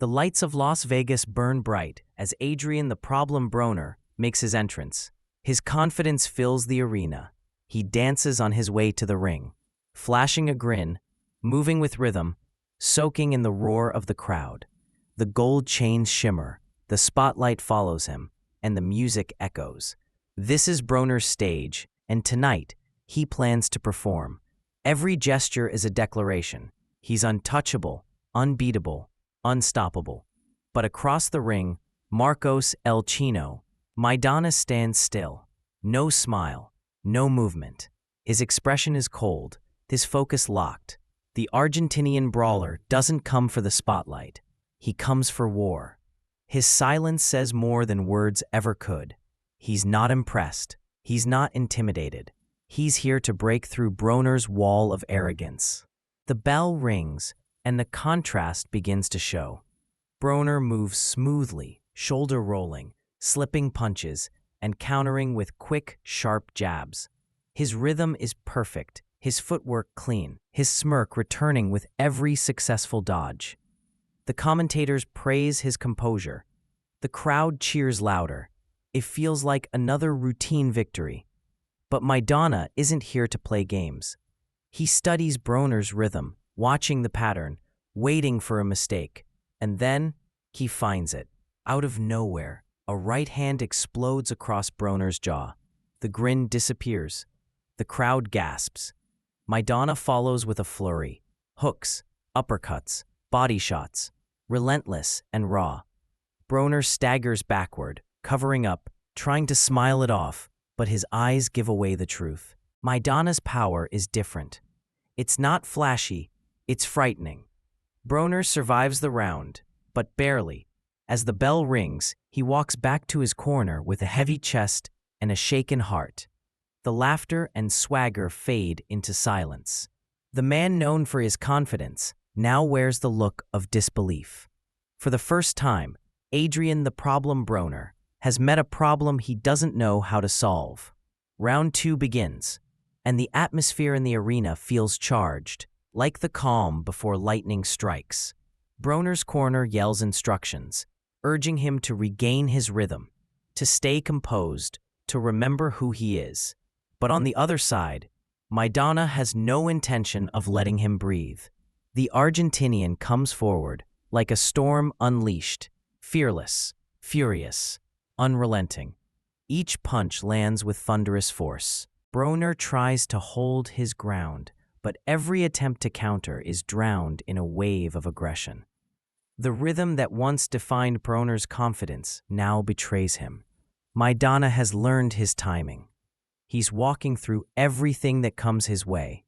The lights of Las Vegas burn bright as Adrien the Problem Broner makes his entrance. His confidence fills the arena. He dances on his way to the ring, flashing a grin, moving with rhythm, soaking in the roar of the crowd. The gold chains shimmer, the spotlight follows him, and the music echoes. This is Broner's stage, and tonight, he plans to perform. Every gesture is a declaration. He's untouchable, unbeatable, unstoppable. But across the ring, Marcos El Chino, Maidana stands still. No smile, no movement. His expression is cold, his focus locked. The Argentinian brawler doesn't come for the spotlight. He comes for war. His silence says more than words ever could. He's not impressed. He's not intimidated. He's here to break through Broner's wall of arrogance. The bell rings, and the contrast begins to show. Broner moves smoothly, shoulder rolling, slipping punches, and countering with quick, sharp jabs. His rhythm is perfect, his footwork clean, his smirk returning with every successful dodge. The commentators praise his composure. The crowd cheers louder. It feels like another routine victory. But Maidana isn't here to play games. He studies Broner's rhythm, watching the pattern, waiting for a mistake. And then, he finds it. Out of nowhere, a right hand explodes across Broner's jaw. The grin disappears. The crowd gasps. Maidana follows with a flurry. Hooks, uppercuts, body shots. Relentless and raw. Broner staggers backward, covering up, trying to smile it off, but his eyes give away the truth. Maidana's power is different. It's not flashy, it's frightening. Broner survives the round, but barely. As the bell rings, he walks back to his corner with a heavy chest and a shaken heart. The laughter and swagger fade into silence. The man known for his confidence now wears the look of disbelief. For the first time, Adrien the Problem Broner has met a problem he doesn't know how to solve. Round 2 begins, and the atmosphere in the arena feels charged, like the calm before lightning strikes. Broner's corner yells instructions, urging him to regain his rhythm, to stay composed, to remember who he is. But on the other side, Maidana has no intention of letting him breathe. The Argentinian comes forward, like a storm unleashed, fearless, furious, unrelenting. Each punch lands with thunderous force. Broner tries to hold his ground, but every attempt to counter is drowned in a wave of aggression. The rhythm that once defined Broner's confidence now betrays him. Maidana has learned his timing. He's walking through everything that comes his way.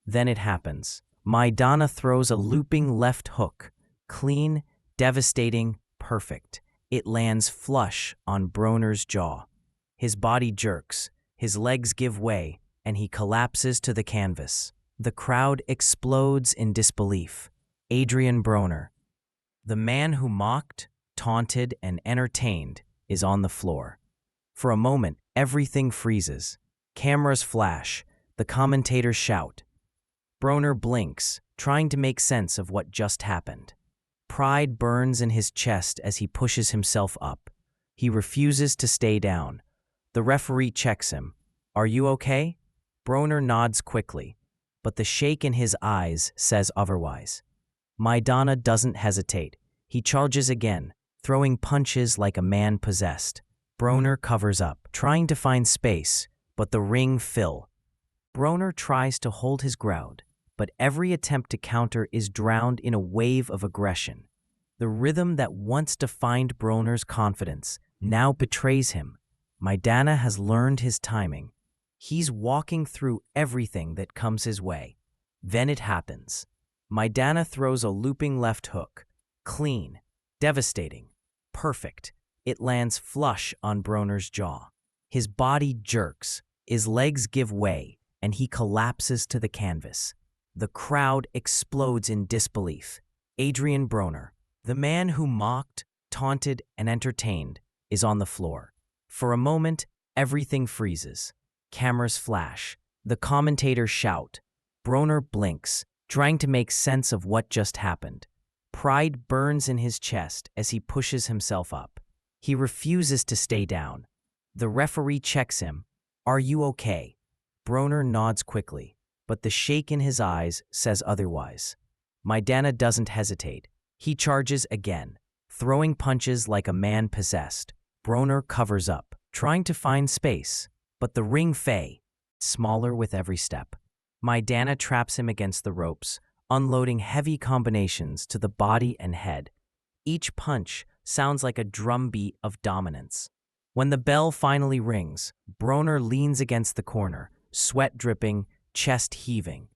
Then it happens. Maidana throws a looping left hook, clean, devastating, perfect. It lands flush on Broner's jaw. His body jerks, his legs give way, and he collapses to the canvas. The crowd explodes in disbelief. Adrien Broner, the man who mocked, taunted, and entertained, is on the floor. For a moment, everything freezes. Cameras flash, the commentators shout. Broner blinks, trying to make sense of what just happened. Pride burns in his chest as he pushes himself up. He refuses to stay down. The referee checks him. "Are you okay?" Broner nods quickly, but the shake in his eyes says otherwise. Maidana doesn't hesitate. He charges again, throwing punches like a man possessed. Broner covers up, trying to find space, but the ring fills. Broner tries to hold his ground, but every attempt to counter is drowned in a wave of aggression. The rhythm that once defined Broner's confidence now betrays him. Maidana has learned his timing. He's walking through everything that comes his way. Then it happens. Maidana throws a looping left hook. Clean, devastating, perfect. It lands flush on Broner's jaw. His body jerks, his legs give way, and he collapses to the canvas. The crowd explodes in disbelief. Adrien Broner, the man who mocked, taunted, and entertained, is on the floor. For a moment, everything freezes. Cameras flash. The commentators shout. Broner blinks, trying to make sense of what just happened. Pride burns in his chest as he pushes himself up. He refuses to stay down. The referee checks him. "Are you okay?" Broner nods quickly, but the shake in his eyes says otherwise. Maidana doesn't hesitate. He charges again, throwing punches like a man possessed. Broner covers up, trying to find space, but the ring fades smaller with every step. Maidana traps him against the ropes, unloading heavy combinations to the body and head. Each punch sounds like a drumbeat of dominance. When the bell finally rings, Broner leans against the corner, sweat dripping, chest heaving.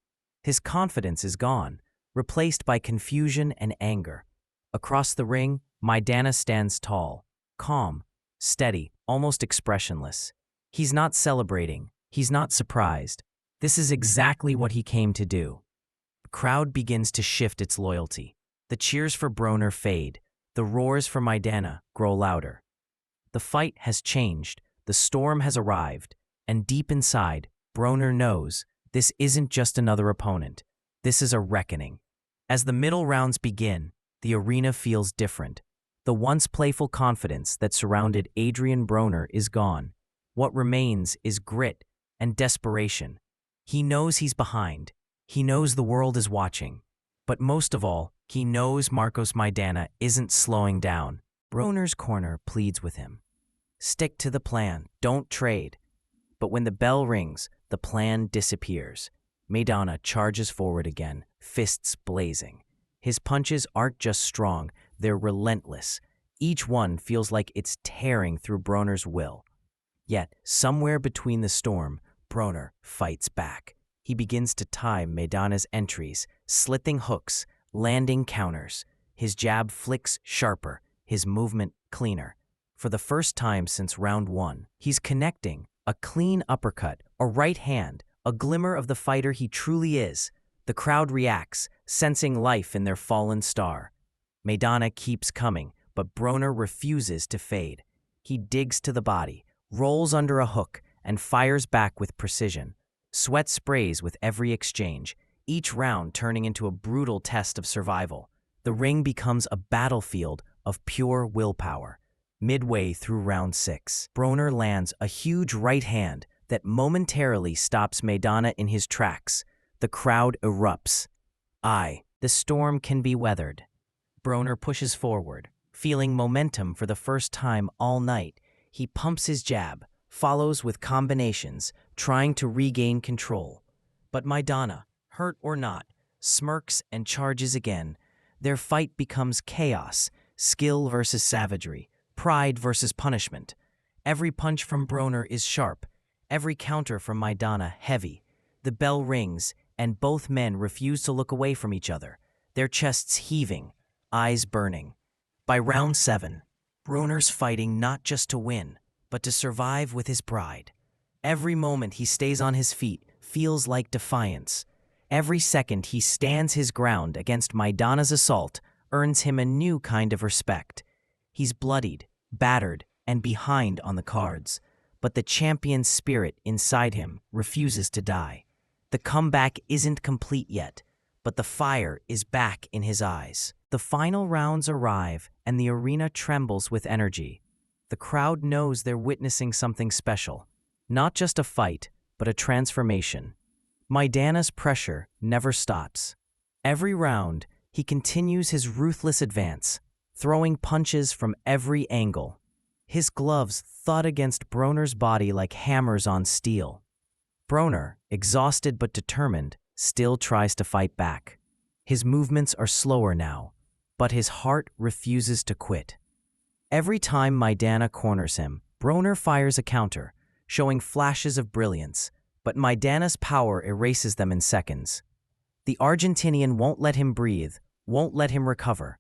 His confidence is gone, replaced by confusion and anger. Across the ring, Maidana stands tall, calm, steady, almost expressionless. He's not celebrating. He's not surprised. This is exactly what he came to do. The crowd begins to shift its loyalty. The cheers for Broner fade. The roars for Maidana grow louder. The fight has changed. The storm has arrived. And deep inside, Broner knows this isn't just another opponent. This is a reckoning. As the middle rounds begin, the arena feels different. The once playful confidence that surrounded Adrien Broner is gone. What remains is grit and desperation. He knows he's behind. He knows the world is watching. But most of all, he knows Marcos Maidana isn't slowing down. Broner's corner pleads with him. Stick to the plan. Don't trade. But when the bell rings, the plan disappears. Maidana charges forward again, fists blazing. His punches aren't just strong, they're relentless. Each one feels like it's tearing through Broner's will. Yet, somewhere between the storm, Broner fights back. He begins to time Maidana's entries, slitting hooks, landing counters. His jab flicks sharper, his movement cleaner. For the first time since round one, he's connecting. A clean uppercut, a right hand, a glimmer of the fighter he truly is. The crowd reacts, sensing life in their fallen star. Maidana keeps coming, but Broner refuses to fade. He digs to the body, rolls under a hook, and fires back with precision. Sweat sprays with every exchange, each round turning into a brutal test of survival. The ring becomes a battlefield of pure willpower. Midway through round 6, Broner lands a huge right hand that momentarily stops Maidana in his tracks. The crowd erupts. The storm can be weathered. Broner pushes forward, feeling momentum for the first time all night. He pumps his jab, follows with combinations, trying to regain control. But Maidana, hurt or not, smirks and charges again. Their fight becomes chaos, skill versus savagery, pride versus punishment. Every punch from Broner is sharp, every counter from Maidana heavy. The bell rings, and both men refuse to look away from each other, their chests heaving, eyes burning. By round 7, Broner's fighting not just to win, but to survive with his pride. Every moment he stays on his feet feels like defiance. Every second he stands his ground against Maidana's assault earns him a new kind of respect. He's bloodied, battered, and behind on the cards, but the champion's spirit inside him refuses to die. The comeback isn't complete yet, but the fire is back in his eyes. The final rounds arrive, and the arena trembles with energy. The crowd knows they're witnessing something special. Not just a fight, but a transformation. Maidana's pressure never stops. Every round, he continues his ruthless advance, throwing punches from every angle. His gloves thud against Broner's body like hammers on steel. Broner, exhausted but determined, still tries to fight back. His movements are slower now, but his heart refuses to quit. Every time Maidana corners him, Broner fires a counter, showing flashes of brilliance, but Maidana's power erases them in seconds. The Argentinian won't let him breathe, won't let him recover.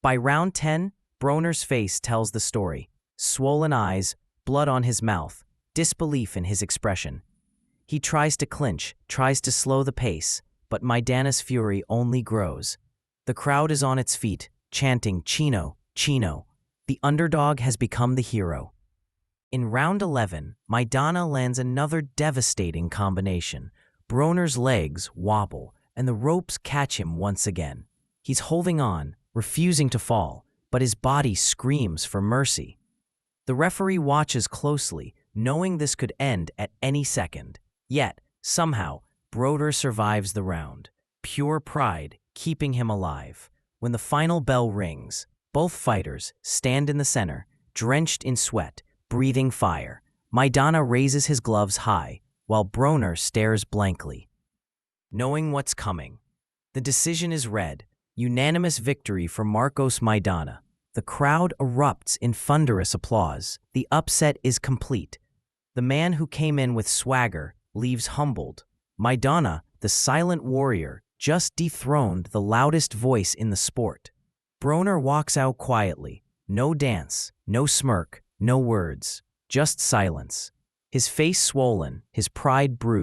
By round 10, Broner's face tells the story. Swollen eyes, blood on his mouth, disbelief in his expression. He tries to clinch, tries to slow the pace, but Maidana's fury only grows. The crowd is on its feet, chanting Chino, Chino. The underdog has become the hero. In round 11, Maidana lands another devastating combination. Broner's legs wobble, and the ropes catch him once again. He's holding on, refusing to fall, but his body screams for mercy. The referee watches closely, knowing this could end at any second. Yet, somehow, Broder survives the round, pure pride keeping him alive. When the final bell rings, both fighters stand in the center, drenched in sweat, breathing fire. Maidana raises his gloves high, while Broner stares blankly, knowing what's coming. The decision is read, unanimous victory for Marcos Maidana. The crowd erupts in thunderous applause. The upset is complete. The man who came in with swagger leaves humbled. Maidana, the silent warrior, just dethroned the loudest voice in the sport. Broner walks out quietly. No dance, no smirk, no words, just silence. His face swollen, his pride bruised.